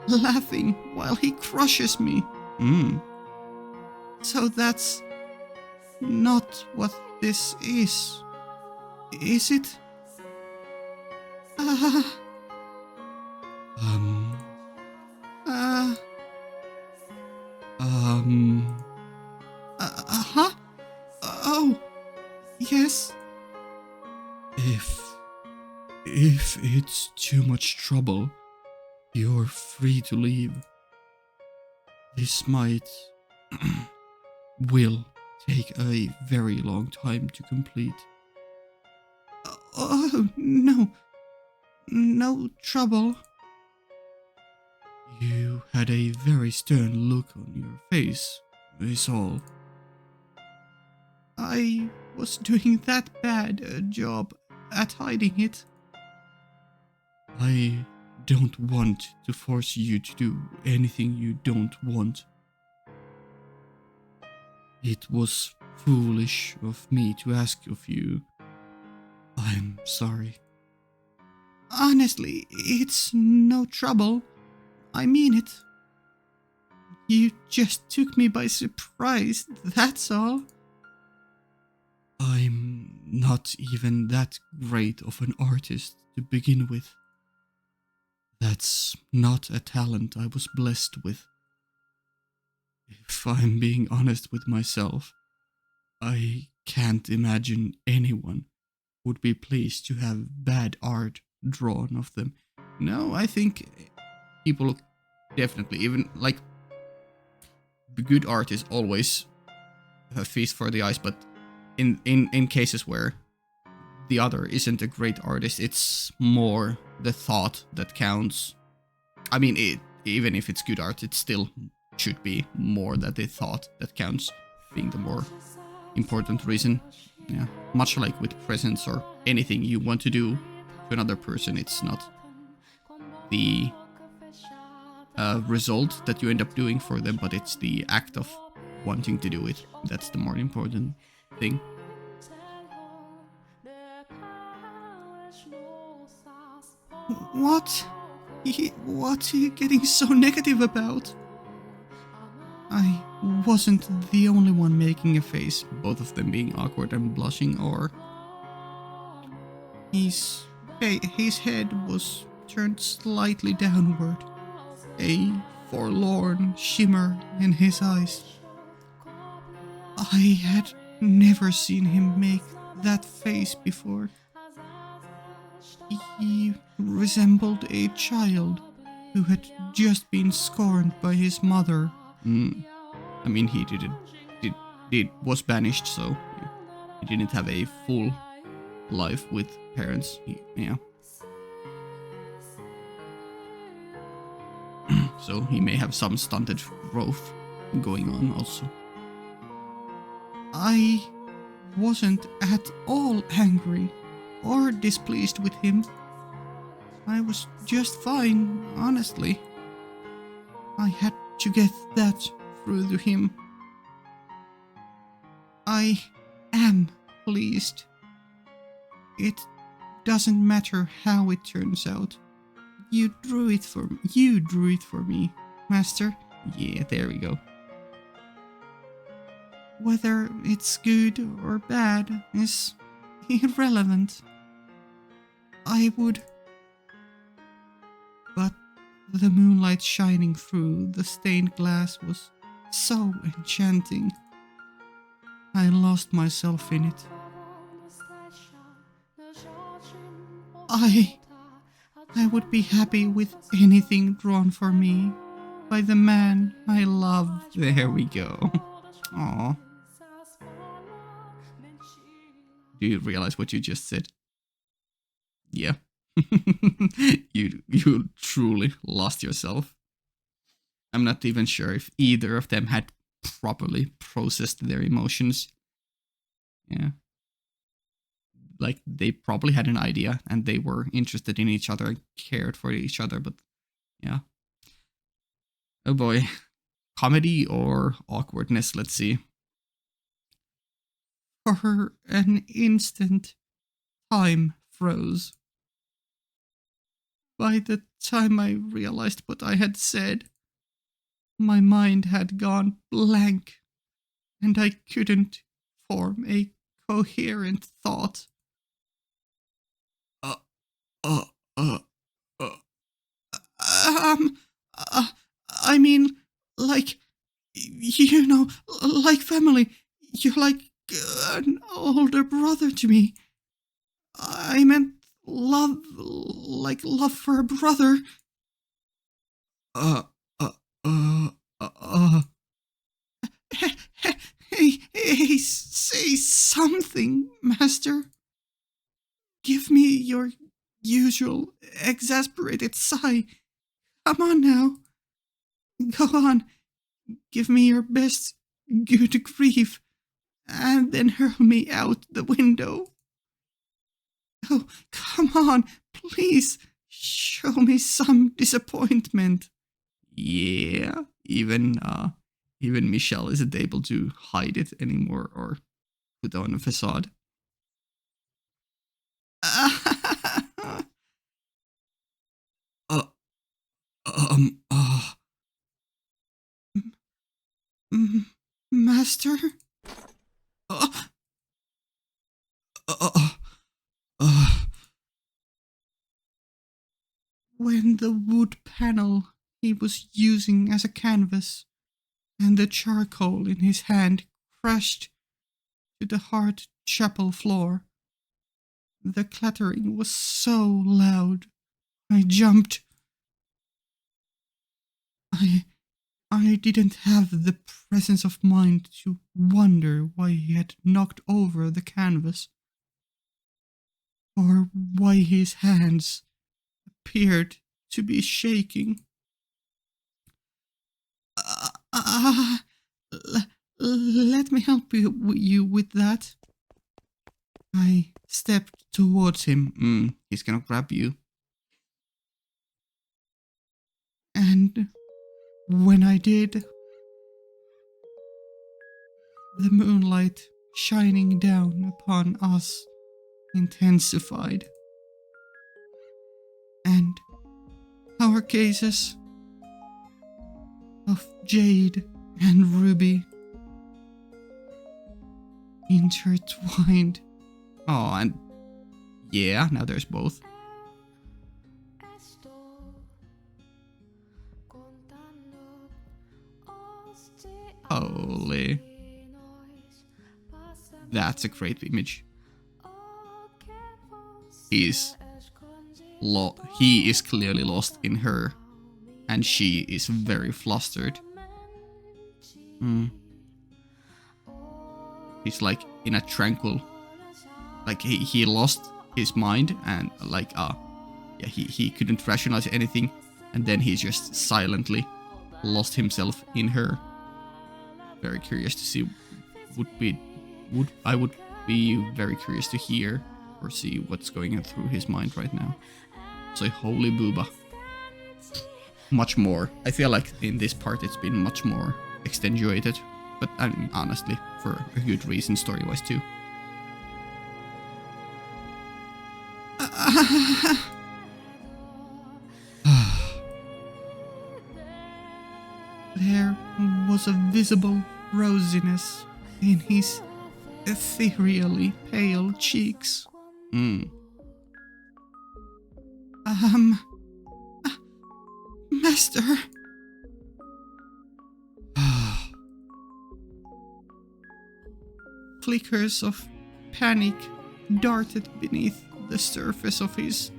laughing while he crushes me. So that's not what this is it? Uh, um, uh, huh? Oh, yes. If it's too much trouble, you're free to leave. This might will take a very long time to complete. Oh, no. No trouble. You had a very stern look on your face, is all. I was doing that bad a job at hiding it. I don't want to force you to do anything you don't want. It was foolish of me to ask of you. I'm sorry. Honestly, it's no trouble. I mean it. You just took me by surprise, that's all. I'm not even that great of an artist to begin with. That's not a talent I was blessed with. If I'm being honest with myself, I can't imagine anyone would be pleased to have bad art drawn of them. No, I think people definitely, even like good art is always a feast for the eyes, but in cases where the other isn't a great artist, it's more the thought that counts. I mean, even if it's good art, it still should be more that the thought that counts being the more important reason. Yeah, much like with presents or anything you want to do to another person, it's not the result that you end up doing for them, but it's the act of wanting to do it. That's the more important thing. What? What are you getting so negative about? I wasn't the only one making a face, both of them being awkward and blushing, or... His head was turned slightly downward, a forlorn shimmer in his eyes. I had never seen him make that face before. He resembled a child who had just been scorned by his mother. I mean, he was banished, so he didn't have a full life with parents. So he may have some stunted growth going on also. I wasn't at all angry or displeased with him. I was just fine, honestly. I had to get that through to him. I am pleased. It doesn't matter how it turns out. You drew it for me, Master. Yeah, there we go. Whether it's good or bad is irrelevant. But the moonlight shining through the stained glass was so enchanting. I lost myself in it. I would be happy with anything drawn for me by the man I love. There we go. Aww. Do you realize what you just said? Yeah. You truly lost yourself. I'm not even sure if either of them had properly processed their emotions. Yeah. Like, they probably had an idea and they were interested in each other and cared for each other, but Yeah. Oh boy. Comedy or awkwardness, let's see. For an instant, time froze. By the time I realized what I had said, my mind had gone blank, and I couldn't form a coherent thought. Uh, uh, uh, uh, um, uh, I mean, like, like family. You're like an older brother to me. I meant love, like love for a brother. Uh, uh, uh, uh. Hey, say something, master. Give me your usual exasperated sigh. Come on now. Go on. Give me your best good grief, and then hurl me out the window. Oh, come on, please. Show me some disappointment. Yeah, even Michelle isn't able to hide it anymore or put on a facade. uh, um, uh, Master? Uh, uh, uh, uh. When the wood panel he was using as a canvas and the charcoal in his hand crashed to the hard chapel floor, the clattering was so loud. I jumped. I I didn't have the presence of mind to wonder why he had knocked over the canvas, or why his hands appeared to be shaking. Uh, uh, Let me help you with that. I stepped towards him. He's gonna grab you. And when I did, the moonlight shining down upon us intensified, and our gazes of jade and ruby intertwined. Oh, and yeah, now there's both. Holy. That's a great image. He is clearly lost in her, and she is very flustered. He's like in a tranquil, like he lost his mind and like yeah, he couldn't rationalize anything, and then he just silently lost himself in her. Very curious to see. I would be very curious to hear or see what's going through his mind right now. So holy booba. Much more. I feel like in this part it's been much more extenuated, but I mean, honestly, for a good reason story-wise too. There was a visible rosiness in his ethereally pale cheeks. Master. Flickers of panic darted beneath the surface of his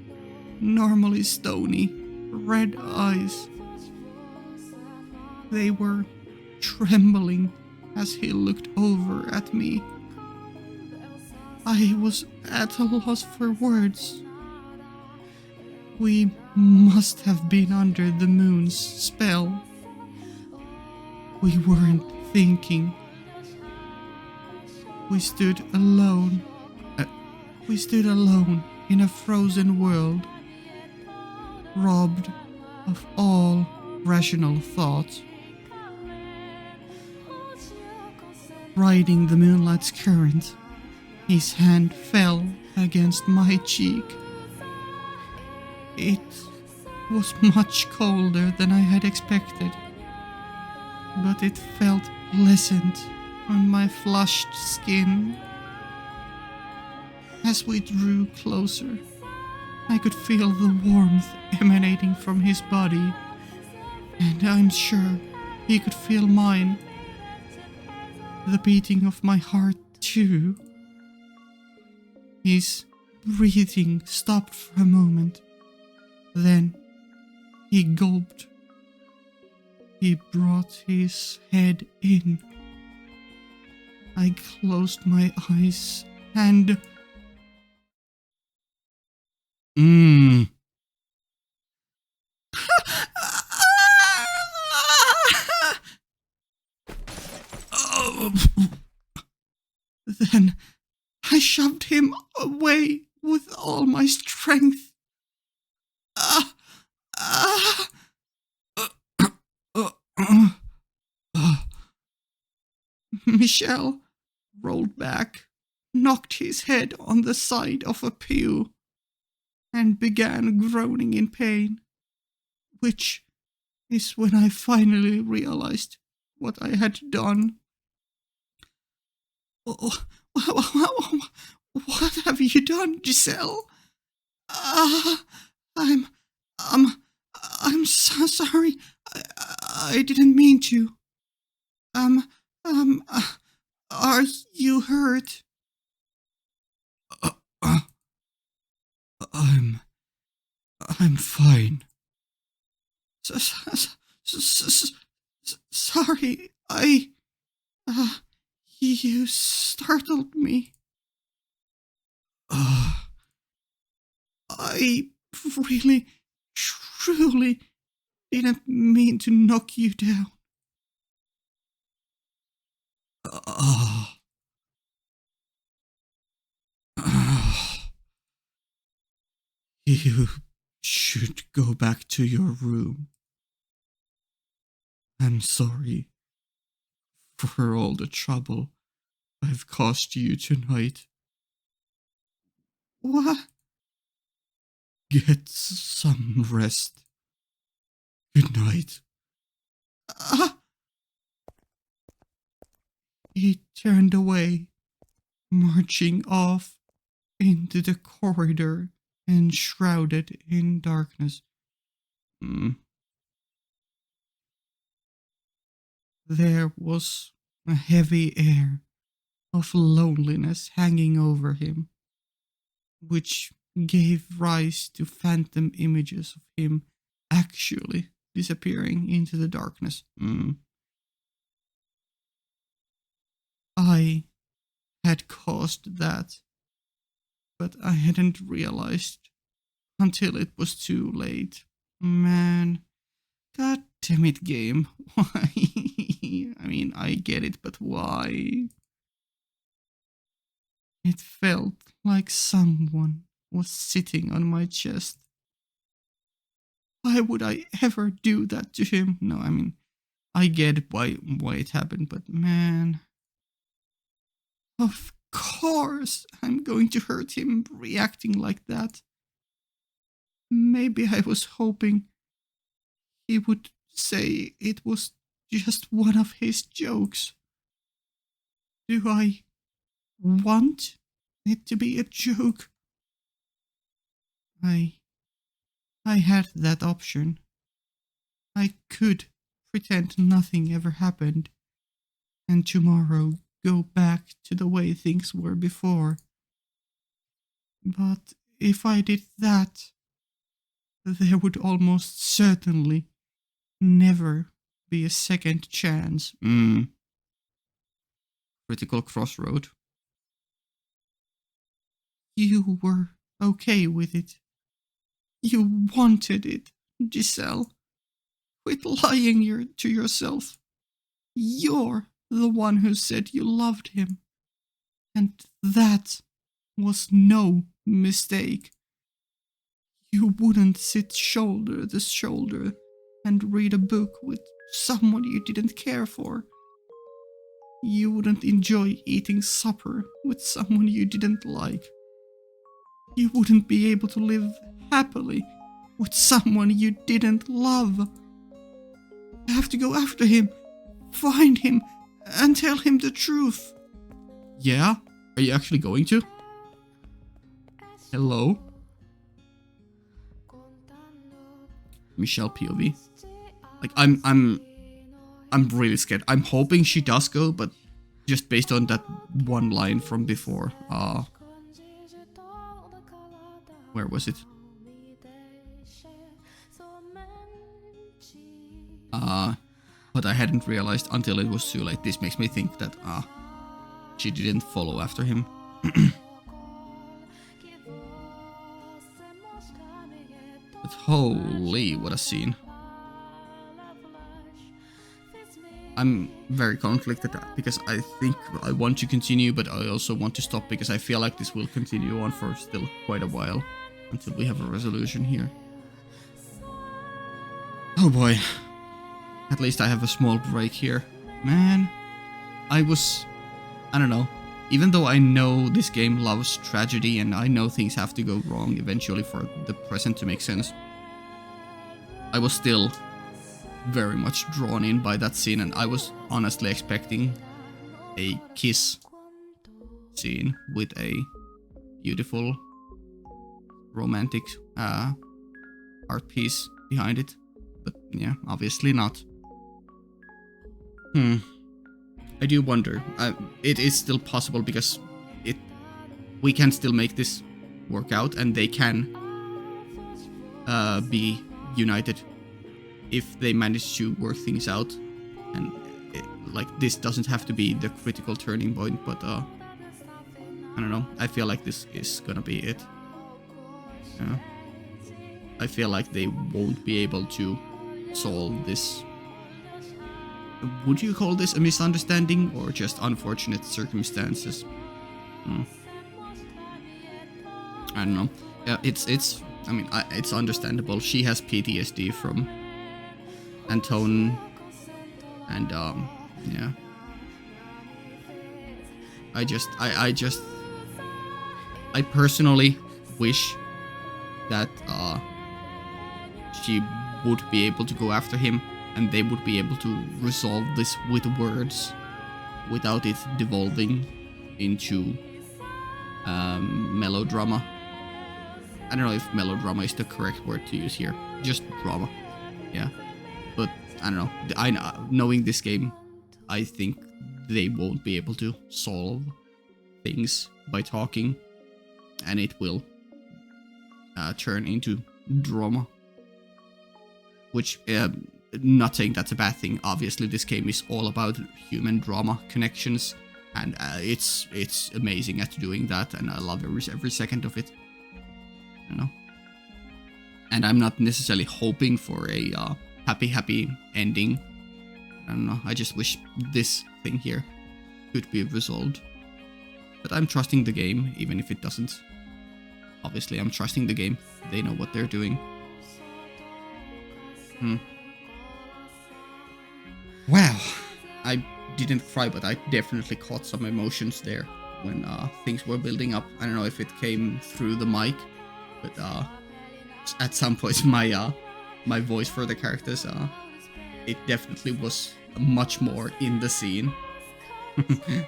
normally stony red eyes. They were trembling as he looked over at me. I was at a loss for words. We must have been under the moon's spell. We weren't thinking. We stood alone. We stood alone in a frozen world, robbed of all rational thought. Riding the moonlight's current, his hand fell against my cheek. It was much colder than I had expected, but it felt pleasant on my flushed skin. As we drew closer, I could feel the warmth emanating from his body, and I'm sure he could feel mine. The beating of my heart, too. His breathing stopped for a moment. Then he gulped. He brought his head in. I closed my eyes and... Then I shoved him away with all my strength. Michel rolled back, knocked his head on the side of a pew, and began groaning in pain, which is when I finally realized what I had done. What have you done, Giselle? I'm, I'm so sorry. I didn't mean to. Are you hurt? I'm fine. Sorry, you startled me. I really, truly didn't mean to knock you down. You should go back to your room. I'm sorry for all the trouble I've caused you tonight. What? Get some rest. Good night. He turned away, marching off into the corridor enshrouded in darkness. There was a heavy air of loneliness hanging over him, which gave rise to phantom images of him actually disappearing into the darkness. I had caused that, but I hadn't realized until it was too late. Man, god damn it, game. Why? I mean, I get it, but why? It felt like someone was sitting on my chest. Why would I ever do that to him? No, I mean, I get why it happened, but man... Of course I'm going to hurt him reacting like that. Maybe I was hoping he would say it was just one of his jokes. Do I want it to be a joke? I had that option. I could pretend nothing ever happened, and tomorrow go back to the way things were before. But if I did that, there would almost certainly never be a second chance. Critical crossroad. You were okay with it. You wanted it, Giselle. Quit lying to yourself. You're the one who said you loved him. And that was no mistake. You wouldn't sit shoulder to shoulder and read a book with someone you didn't care for. You wouldn't enjoy eating supper with someone you didn't like. You wouldn't be able to live happily with someone you didn't love. You have to go after him, find him, and tell him the truth. Yeah? Are you actually going to? Hello? Michelle POV. Like, I'm really scared. I'm hoping she does go, but just based on that one line from before. Where was it? But I hadn't realized until it was too late. This makes me think that she didn't follow after him. But holy, what a scene. I'm very conflicted because I think I want to continue, but I also want to stop because I feel like this will continue on for still quite a while until we have a resolution here. Oh boy. At least I have a small break here. Man, I don't know. Even though I know this game loves tragedy and I know things have to go wrong eventually for the present to make sense, I was still very much drawn in by that scene, and I was honestly expecting a kiss scene with a beautiful romantic art piece behind it. But yeah, obviously not. I do wonder. It is still possible because we can still make this work out, and they can be united if they manage to work things out. And like, this doesn't have to be the critical turning point, but I don't know. I feel like this is gonna be it. I feel like they won't be able to solve this. Would you call this a misunderstanding or just unfortunate circumstances? I don't know. Yeah, it's understandable. She has PTSD from Antone, and yeah. I personally wish that she would be able to go after him and they would be able to resolve this with words without it devolving into melodrama. I don't know if melodrama is the correct word to use here. Just drama. Yeah. But I don't know. Knowing this game, I think they won't be able to solve things by talking, and it will turn into drama. Which, not saying that's a bad thing. Obviously, this game is all about human drama connections, and it's amazing at doing that, and I love every second of it. You know, and I'm not necessarily hoping for a happy ending. I don't know. I just wish this thing here could be resolved. But I'm trusting the game, even if it doesn't. Obviously, I'm trusting the game. They know what they're doing. Wow. I didn't cry, but I definitely caught some emotions there when things were building up. I don't know if it came through the mic, but at some point my voice for the characters, it definitely was much more in the scene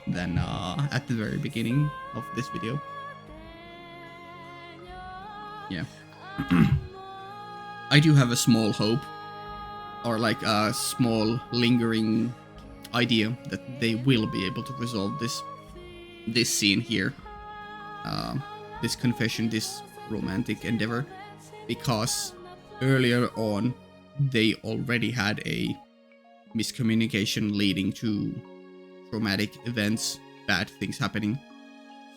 than at the very beginning of this video. Yeah. I do have a small hope, or like a small lingering idea that they will be able to resolve this scene here, this confession, this romantic endeavor, because earlier on they already had a miscommunication leading to traumatic events, bad things happening.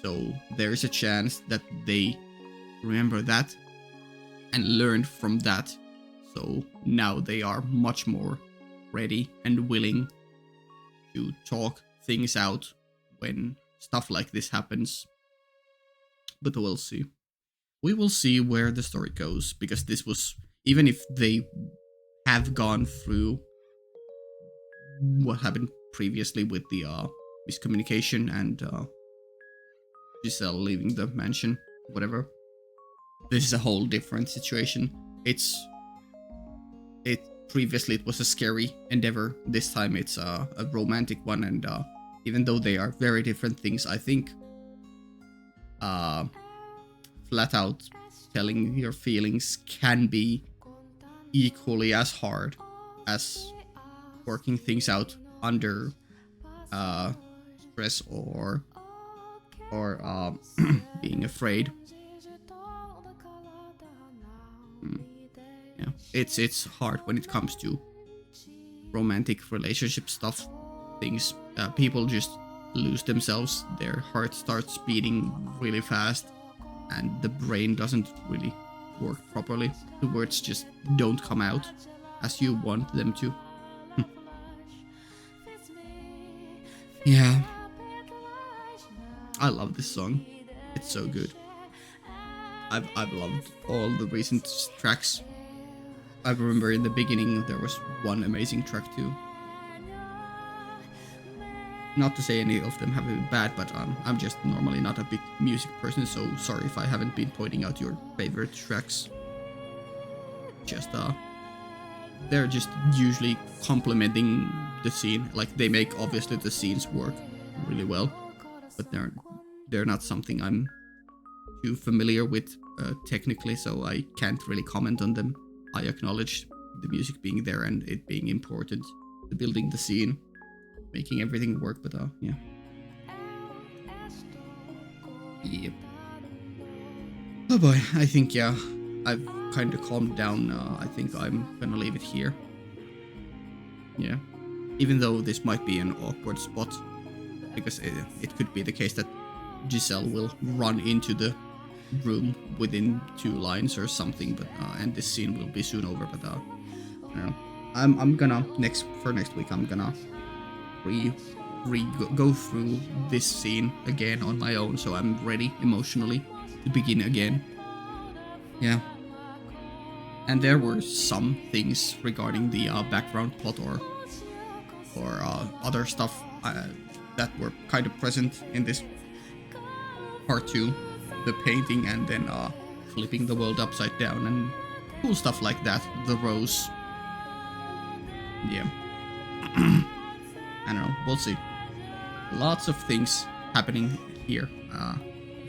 So there is a chance that they remember that and learned from that. So now they are much more ready and willing to talk things out when stuff like this happens. But we'll see. we will see where the story goes, because this was, even if they have gone through what happened previously with the miscommunication and Giselle leaving the mansion, whatever. This is a whole different situation. It previously it was a scary endeavor. This time it's a romantic one, and even though they are very different things, I think flat out telling your feelings can be equally as hard as working things out under stress or being afraid. Yeah, it's hard when it comes to romantic relationship stuff. Things people just lose themselves. Their heart starts beating really fast, and the brain doesn't really work properly. The words just don't come out as you want them to. Yeah, I love this song. It's so good. I've loved all the recent tracks. I remember in the beginning there was one amazing track too. Not to say any of them have been bad, but I'm just normally not a big music person, so sorry if I haven't been pointing out your favorite tracks. Just they're just usually complementing the scene. Like, they make obviously the scenes work really well, but they're not something I'm too familiar with technically, so I can't really comment on them. I acknowledge the music being there and it being important to building the scene, making everything work, but yeah. Yep. Oh boy, I think, yeah, I've kind of calmed down. I think I'm gonna leave it here. Yeah. Even though this might be an awkward spot, because it could be the case that Giselle will run into the room within 2 lines or something, but and this scene will be soon over, but I don't know. I'm gonna next week I'm gonna go through this scene again on my own, so I'm ready emotionally to begin again. Yeah. And there were some things regarding the background plot or other stuff that were kind of present in this part 2, the painting and then flipping the world upside down and cool stuff like that. The rose. Yeah. I don't know. We'll see. Lots of things happening here.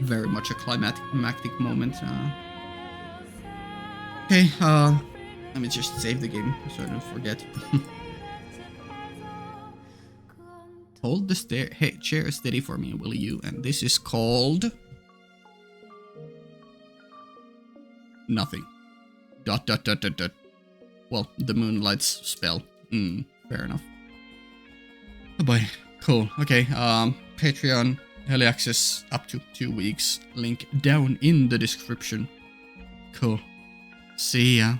Very much a climactic moment. Okay, let me just save the game so I don't forget. Hold the chair steady for me, will you? And this is called... nothing. ... Well, the Moonlight's spell. Fair enough. Oh boy, cool. Okay, Patreon, early access up to 2 weeks. Link down in the description. Cool. See ya.